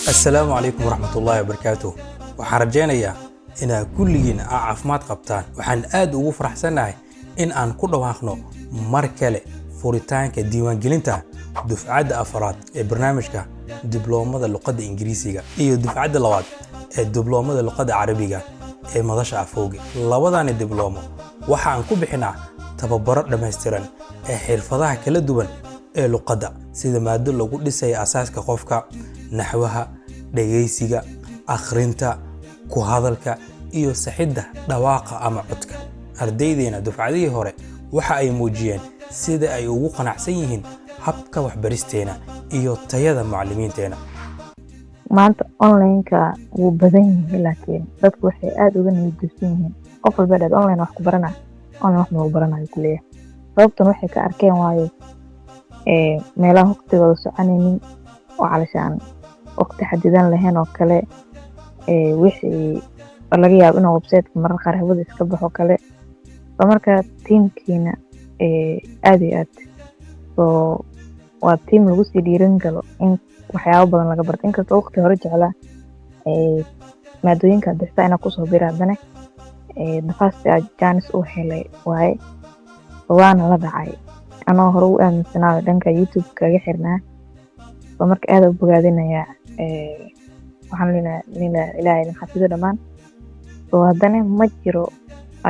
السلام عليكم ورحمة الله وبركاته. waxaan rajaynayaa inaad kulligiin caafimaad qabtaan. waxaan aad ugu faraxsanahay in aan ku dhawaaqno mar kale furitaanka diiwaangelinta dufcadda afraad ee barnaamijka dibloomada luqadda Ingiriisiga iyo dufcadda labaad ee dibloomada luqadda Carabiga ee madasha Afooga. labadani dibloomo waxa aan ku bixinaa tababaro dhameystiran ee xirfadaha kala duwan ee luqadda sida maado lagu dhisay asaaska qofka, naxwaha, dhageysiga, akhrinta, ku hadalka iyo saxidda dhawaaqa ama codka. ardaydeena dufcadihii hore waxa ay muujiyeen sida ay ugu qanacsan yihiin habka waxbaristeena iyo tayada macallimiinteena. maanta online-ka wuu badan yahay laakiin dadku waxay aad uga niyadjabsan yihiin qof walba dad online wax ku baranaa online wax ma baranayo kuleeyahay. sababtan waxay ka arkeen waayo meelaha waqtigooda soconaynin oo calashaan waqti xadidan lahayn oo kale wixii laga yaabo inuu website-ka marar qaar hawada iska baxo kale. marka teamkiina aad iyo aad waa team lagu sii dhiiran galo in waxyaabo badan laga barto. inkastoo waqti hore jeclaa maadooyinka bixisa inaa kusoo bira haddana nafaasta jaanis u helay waaye waana la dhacay anoo hore u aaminsanaa dhanka YouTube kaga xirnaa. marka aad u bogaadinayaa waxaan leenahay ilaahay idin xafido dhammaan. haddana ma jiro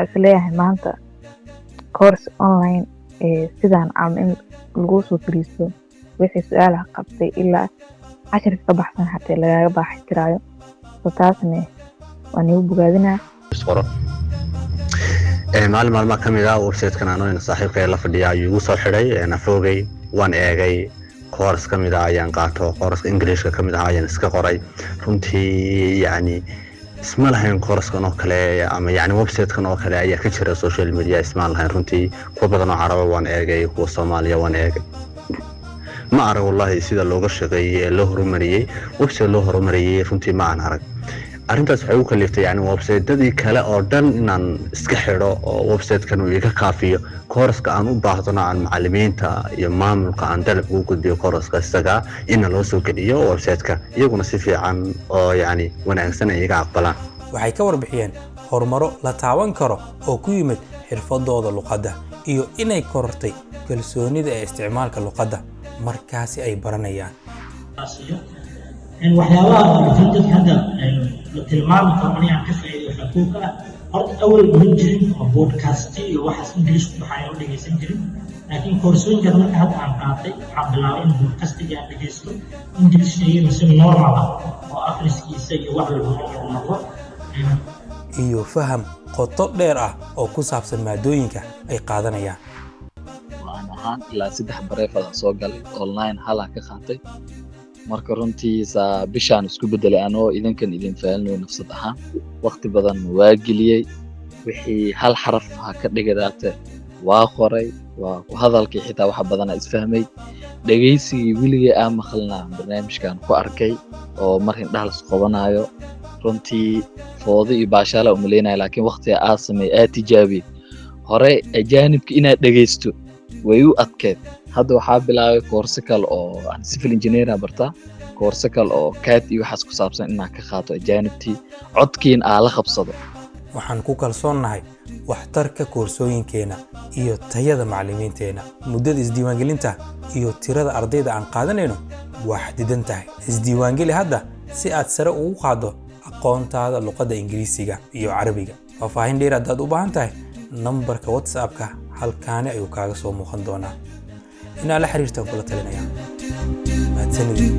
isleeyahay maanta course online sidaan ama in lagu soo fariisto wixii su'aalaha qabtay ilaa casharka ka baxsan xataa lagaga baaxi tiraayo. taasna waan igu bogaadinaa. maalin maalmaha ka mid ah website-kan anoo saaxiibkay la fadhiya ayuu igu soo xidhay Afoogay. waan eegay course ka mid ah ayaan qaato, course English-ka ka mid ah ayaan iska qoray. runtii yani isma lahayn course-kan oo kale ama yani website-kan oo kale ayaa ka jira social media. isma lahayn runtii kuwa badan oo Carab waan eegay, kuwa Soomaaliya waan eegay. ma arag wallahi sida looga shaqeeyay ee loo horumariyay website loo horumariyay runtii ma aan arag. arrintaas waxay u kaliftay yani website-dadii kale oo dhan inaan iska xidho oo website-kan uu iga kaafiyo course-ka aan u baahdana aan macallimiinta iyo maamulka aan dalab ugu gudbiyo course-ka isaga in loo soo geliyo website-ka iyaguna si fiican oo yani wanaagsan ay iga aqbalaan. waxay ka warbixiyeen horumaro la taaban karo oo ku yimid xirfadooda luqadda iyo inay korortay kalsoonida ee isticmaalka luqadda markaasi ay baranayaan. waxyaabaha fintech hadda la tilmaami karo aan ka faa'iido xuquuqa horta awal ma jirin oo podcast iyo waxaas English ku baxay oo dhageysan jirin. laakiin koorsooyinka marka hadda aan qaatay waxaan bilaabay in podcast-iga aan dhageysto English iyo si normal ah oo akhriskiisa iyo wax lagu noqdo iyo faham qoto dheer ah oo ku saabsan maadooyinka ay qaadanayaan. waan ahaan ilaa 3 bareefad soo galay online hala ka qaatay. marka runtii bishaan isku bedelay anoo idinkan idin faalno nafsad ahaan waqti badan waa geliyay wixii hal xaraf ha ka dhigadaate waa qoray waa ku hadalkii xitaa wax badan isfahmay. dhageysigii wiligay aan maqalnaa barnaamijkan ku arkay oo markin dhahl qabanayo runtii foodo iyo baashaala u maleynay laakiin waqti aan sameey aad tijaabi hore ajaanibka inaad dhageysto way u adkeed. hadda waxaa bilaabay course kale oo aan civil engineer bartaa, course kale oo CAD iyo waxaas ku saabsan inaan ka qaato ajaanibtii codkiin aan la qabsado. waxaan ku kalsoonahay waxtarka koorsooyinkeena iyo tayada macallimiinteena. muddada isdiiwaangelinta iyo tirada ardayda aan qaadanayno waa xadidan tahay. isdiiwaangeli hadda si aad sare ugu qaado aqoontaada luqadda Ingiriisiga iyo Carabiga. faahfaahin dheer haddaad u baahan tahay nambarka WhatsApp-ka halkaani ayuu kaaga soo muuqan doonaa. inaa la xiriirtaan kula talinaya. mahadsanidin.